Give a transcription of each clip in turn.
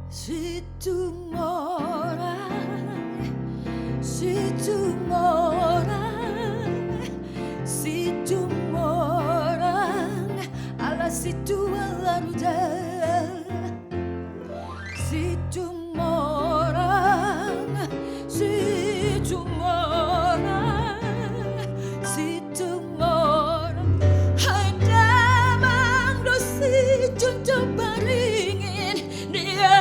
Situ morang, situ morang, situ morang, alla situ alaruda. Situ morang, situ morang, situ morang. Hai damang do situ baringin dia.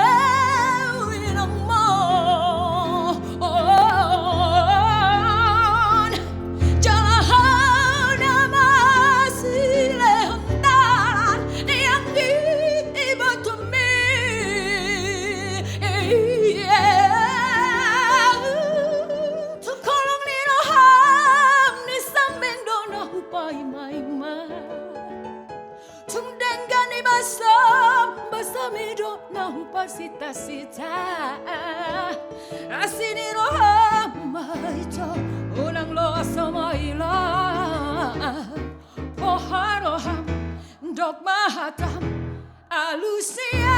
Basamido na upasita-sita asiniro hamaito unang loa sa maila poharoham dogmahatam alusia.